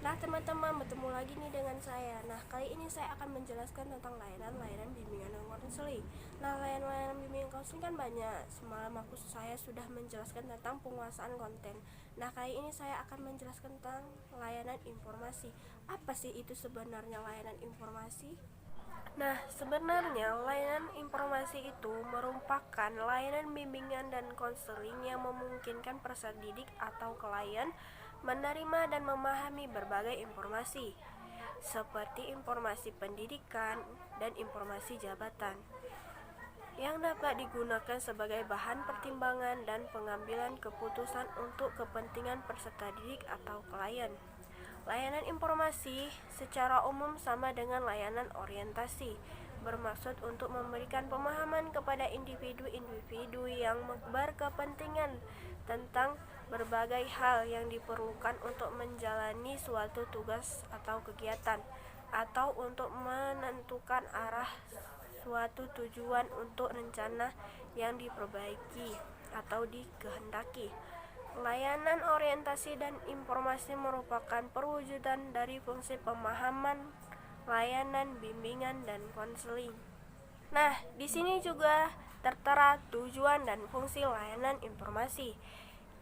Nah teman-teman, bertemu lagi nih dengan saya. Nah kali ini saya akan menjelaskan tentang layanan bimbingan dan konseling. Nah layanan bimbingan konseling kan banyak. Semalam saya sudah menjelaskan tentang penguasaan konten. Nah kali ini saya akan menjelaskan tentang layanan informasi. Apa sih itu sebenarnya layanan informasi? Nah, sebenarnya layanan informasi itu merupakan layanan bimbingan dan konseling yang memungkinkan peserta didik atau klien menerima dan memahami berbagai informasi, seperti informasi pendidikan dan informasi jabatan, yang dapat digunakan sebagai bahan pertimbangan dan pengambilan keputusan untuk kepentingan peserta didik atau klien. Layanan informasi secara umum sama dengan layanan orientasi, bermaksud untuk memberikan pemahaman kepada individu-individu yang berkepentingan tentang berbagai hal yang diperlukan untuk menjalani suatu tugas atau kegiatan, atau untuk menentukan arah suatu tujuan untuk rencana yang diperbaiki atau dikehendaki. Layanan orientasi dan informasi merupakan perwujudan dari fungsi pemahaman layanan bimbingan dan konseling. Nah, di sini juga tertera tujuan dan fungsi layanan informasi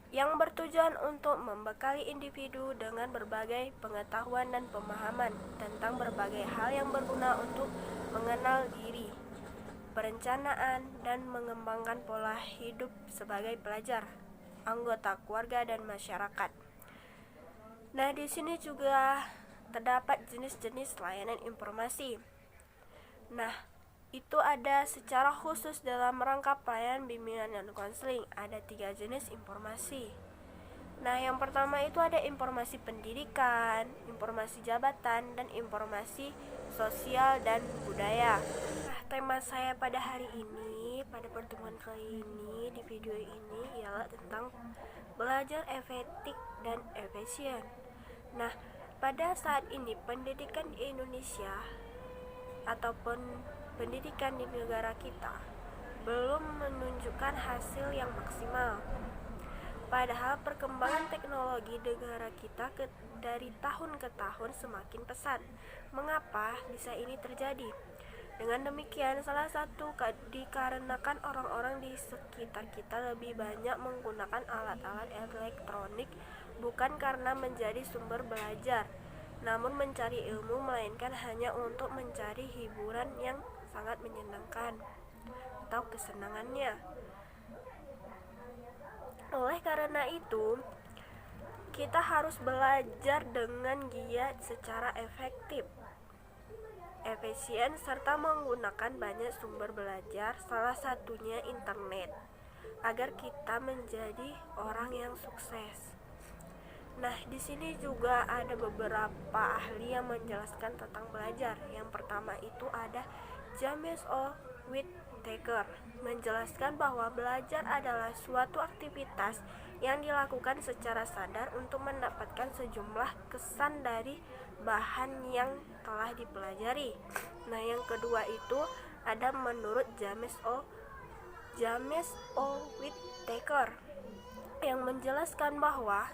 yang bertujuan untuk membekali individu dengan berbagai pengetahuan dan pemahaman tentang berbagai hal yang berguna untuk mengenal diri, perencanaan, dan mengembangkan pola hidup sebagai pelajar, anggota keluarga, dan masyarakat. Nah, di sini juga terdapat jenis-jenis layanan informasi. Nah, itu ada secara khusus dalam rangka pelayanan bimbingan dan konseling. Ada 3 jenis informasi. Nah, yang pertama itu ada informasi pendidikan, informasi jabatan, dan informasi sosial dan budaya. Nah, tema saya pada hari ini, pada pertemuan kali ini, di video ini ialah tentang belajar efektif dan efisien. Nah, pada saat ini pendidikan di Indonesia ataupun pendidikan di negara kita belum menunjukkan hasil yang maksimal. Padahal perkembangan teknologi negara kita dari tahun ke tahun semakin pesat. Mengapa bisa ini terjadi? Dengan demikian, salah satu dikarenakan orang-orang di sekitar kita lebih banyak menggunakan alat-alat elektronik, bukan karena menjadi sumber belajar, namun mencari ilmu, melainkan hanya untuk mencari hiburan yang sangat menyenangkan atau kesenangannya. Oleh karena itu, kita harus belajar dengan giat secara efektif, efisien, serta menggunakan banyak sumber belajar, salah satunya internet, agar kita menjadi orang yang sukses. Nah, di sini juga ada beberapa ahli yang menjelaskan tentang belajar. Yang pertama itu ada James O. Whittaker, menjelaskan bahwa belajar adalah suatu aktivitas yang dilakukan secara sadar untuk mendapatkan sejumlah kesan dari bahan yang telah dipelajari. Nah, yang kedua itu ada menurut James O. Whittaker, yang menjelaskan bahwa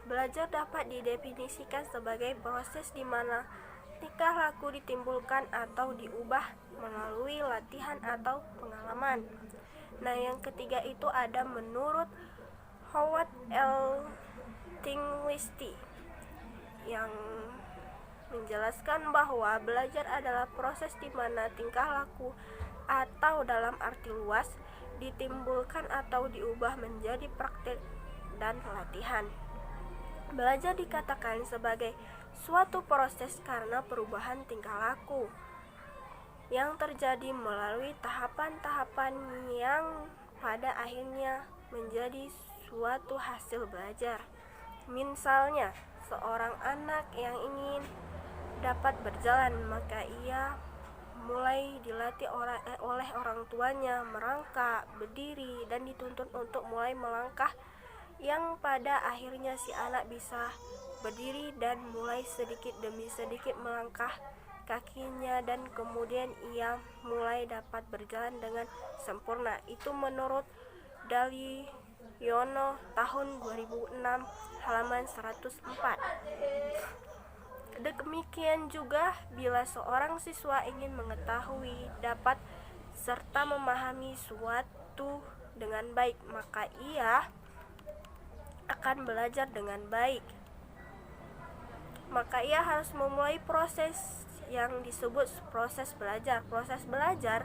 belajar dapat didefinisikan sebagai proses di mana tingkah laku ditimbulkan atau diubah melalui latihan atau pengalaman. Nah, yang ketiga itu ada menurut Howard L. Tingley, yang menjelaskan bahwa belajar adalah proses di mana tingkah laku atau dalam arti luas ditimbulkan atau diubah menjadi praktik dan latihan. Belajar dikatakan sebagai suatu proses karena perubahan tingkah laku yang terjadi melalui tahapan-tahapan yang pada akhirnya menjadi suatu hasil belajar. Misalnya, seorang anak yang ingin dapat berjalan, maka ia mulai dilatih oleh orang tuanya merangkak, berdiri, dan dituntun untuk mulai melangkah, yang pada akhirnya si anak bisa berdiri dan mulai sedikit demi sedikit melangkah kakinya, dan kemudian ia mulai dapat berjalan dengan sempurna. Itu menurut Daliono tahun 2006 halaman 104. Demikian juga bila seorang siswa ingin mengetahui, dapat, serta memahami suatu dengan baik, maka ia akan belajar dengan baik. Maka ia harus memulai proses yang disebut proses belajar. Proses belajar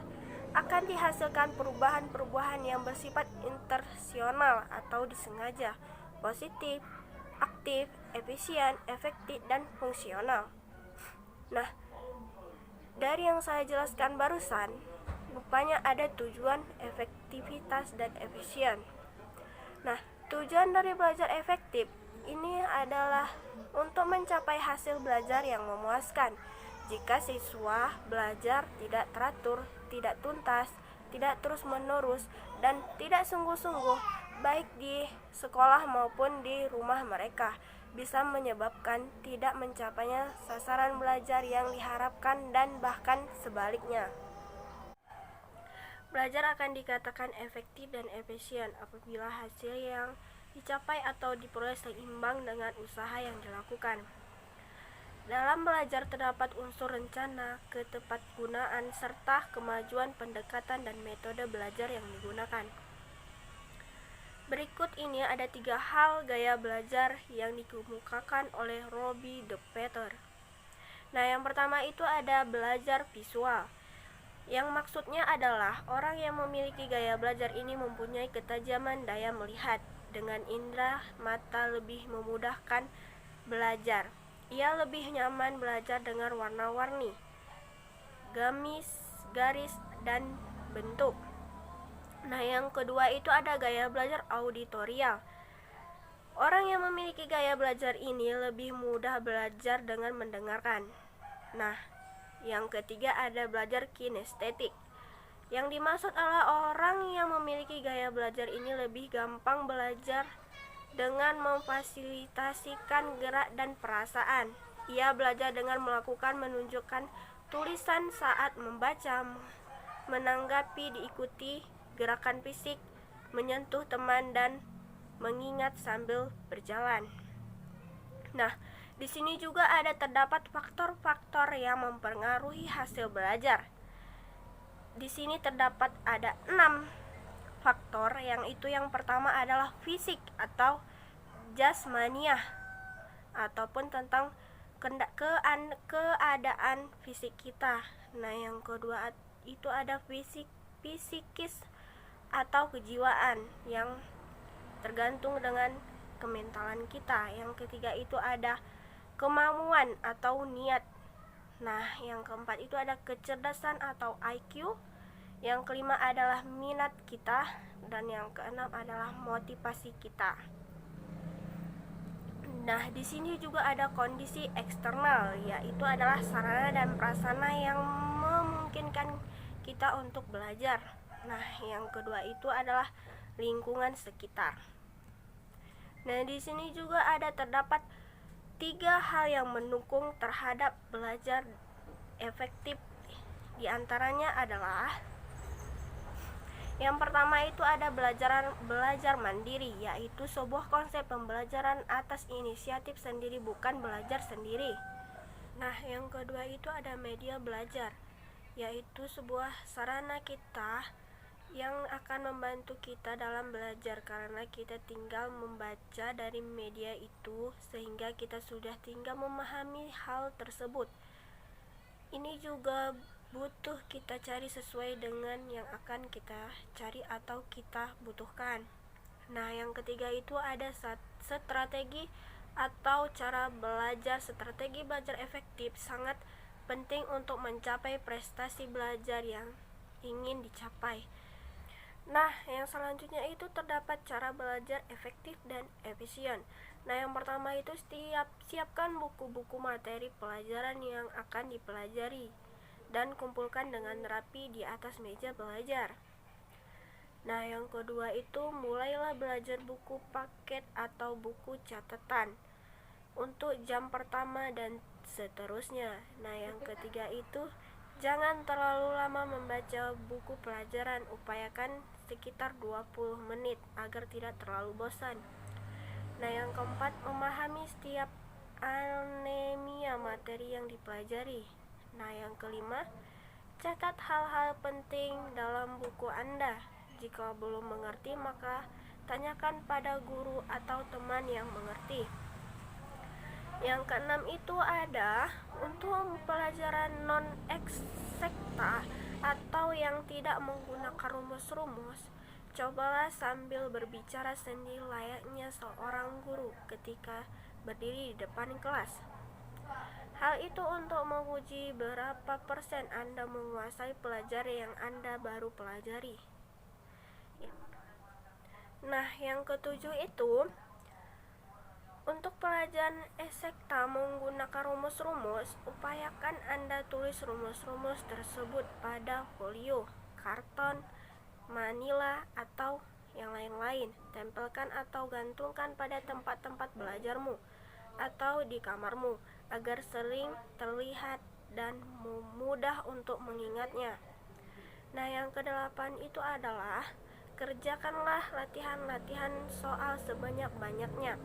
akan dihasilkan perubahan-perubahan yang bersifat intensional atau disengaja, positif, aktif, efisien, efektif, dan fungsional. Nah, dari yang saya jelaskan barusan, rupanya ada tujuan, efektivitas, dan efisien. Nah, tujuan dari belajar efektif ini adalah untuk mencapai hasil belajar yang memuaskan. Jika siswa belajar tidak teratur, tidak tuntas, tidak terus-menerus, dan tidak sungguh-sungguh, baik di sekolah maupun di rumah mereka, bisa menyebabkan tidak mencapainya sasaran belajar yang diharapkan dan bahkan sebaliknya. Belajar akan dikatakan efektif dan efisien apabila hasil yang dicapai atau diperoleh seimbang dengan usaha yang dilakukan. Dalam belajar terdapat unsur rencana, ketepatgunaan, serta kemajuan pendekatan dan metode belajar yang digunakan. Berikut ini ada 3 hal gaya belajar yang dikemukakan oleh Robbie De Peter. Nah, yang pertama itu ada belajar visual. Yang maksudnya adalah orang yang memiliki gaya belajar ini mempunyai ketajaman daya melihat. Dengan indera mata lebih memudahkan belajar. Ia lebih nyaman belajar dengan warna-warni, garis, dan bentuk. Nah, yang kedua itu ada gaya belajar auditorial. Orang yang memiliki gaya belajar ini lebih mudah belajar dengan mendengarkan. Nah, yang ketiga ada belajar kinestetik. Yang dimaksud adalah orang yang memiliki gaya belajar ini lebih gampang belajar dengan memfasilitasikan gerak dan perasaan. Ia belajar dengan melakukan menunjukkan tulisan saat membaca, menanggapi, diikuti gerakan fisik, menyentuh teman, dan mengingat sambil berjalan. Nah, di sini juga terdapat faktor-faktor yang mempengaruhi hasil belajar. Di sini terdapat ada 6 faktor, yang itu yang pertama adalah fisik atau jasmaniah, ataupun tentang keadaan fisik kita. Nah, yang kedua itu ada fisikis atau kejiwaan yang tergantung dengan kementalan kita. Yang ketiga itu ada kemampuan atau niat. Nah, yang keempat itu ada kecerdasan atau IQ. Yang kelima adalah minat kita, dan yang keenam adalah motivasi kita. Nah, di sini juga ada kondisi eksternal, yaitu adalah sarana dan prasarana yang memungkinkan kita untuk belajar. Nah, yang kedua itu adalah lingkungan sekitar. Nah, di sini juga terdapat 3 hal yang mendukung terhadap belajar efektif. Di antaranya adalah yang pertama itu ada belajar mandiri, yaitu sebuah konsep pembelajaran atas inisiatif sendiri, bukan belajar sendiri. Nah, yang kedua itu ada media belajar, yaitu sebuah sarana kita yang akan membantu kita dalam belajar, karena kita tinggal membaca dari media itu sehingga kita sudah tinggal memahami hal tersebut. Ini juga butuh kita cari sesuai dengan yang akan kita cari atau kita butuhkan. Nah, yang ketiga itu ada strategi atau cara belajar. Strategi belajar efektif sangat penting untuk mencapai prestasi belajar yang ingin dicapai. Nah, yang selanjutnya itu terdapat cara belajar efektif dan efisien. Nah, yang pertama itu siapkan buku-buku materi pelajaran yang akan dipelajari dan kumpulkan dengan rapi di atas meja belajar. Nah, yang kedua itu mulailah belajar buku paket atau buku catatan untuk jam pertama dan seterusnya. Nah, yang ketiga itu jangan terlalu lama membaca buku pelajaran, upayakan sekitar 20 menit agar tidak terlalu bosan. Nah, yang keempat, memahami setiap anemia materi yang dipelajari. Nah, yang kelima, catat hal-hal penting dalam buku Anda. Jika belum mengerti, maka tanyakan pada guru atau teman yang mengerti. Yang keenam itu ada untuk pelajaran non-eksekta atau yang tidak menggunakan rumus-rumus. Cobalah sambil berbicara sendiri layaknya seorang guru ketika berdiri di depan kelas. Hal itu untuk menguji berapa persen Anda menguasai pelajaran yang Anda baru pelajari. Nah, yang ketujuh itu untuk pelajaran eksekta menggunakan rumus-rumus, upayakan Anda tulis rumus-rumus tersebut pada folio, karton, manila, atau yang lain-lain. Tempelkan atau gantungkan pada tempat-tempat belajarmu atau di kamarmu agar sering terlihat dan mudah untuk mengingatnya. Nah, yang kedelapan itu adalah kerjakanlah latihan-latihan soal sebanyak-banyaknya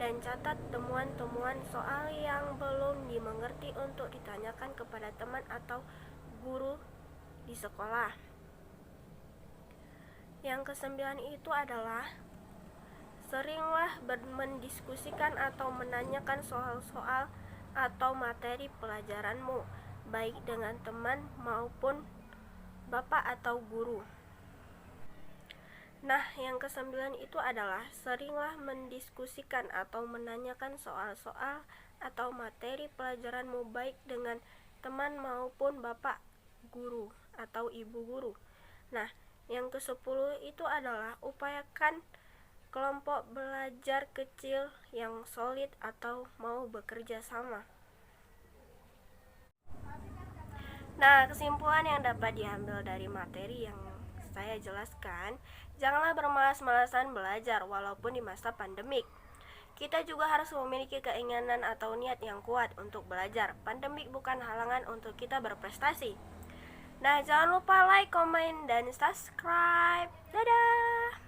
dan catat temuan-temuan soal yang belum dimengerti untuk ditanyakan kepada teman atau guru di sekolah. Yang kesembilan itu adalah seringlah mendiskusikan atau menanyakan soal-soal atau materi pelajaranmu, baik dengan teman maupun bapak atau guru. Nah, yang kesembilan itu adalah seringlah mendiskusikan atau menanyakan soal-soal atau materi pelajaranmu baik dengan teman maupun bapak guru atau ibu guru. Nah, yang ke-10 itu adalah upayakan kelompok belajar kecil yang solid atau mau bekerja sama. Nah, kesimpulan yang dapat diambil dari materi yang saya jelaskan, janganlah bermalas-malasan belajar walaupun di masa pandemik. Kita juga harus memiliki keinginan atau niat yang kuat untuk belajar. Pandemik bukan halangan untuk kita berprestasi. Nah, jangan lupa like, komen, dan subscribe. Dadah!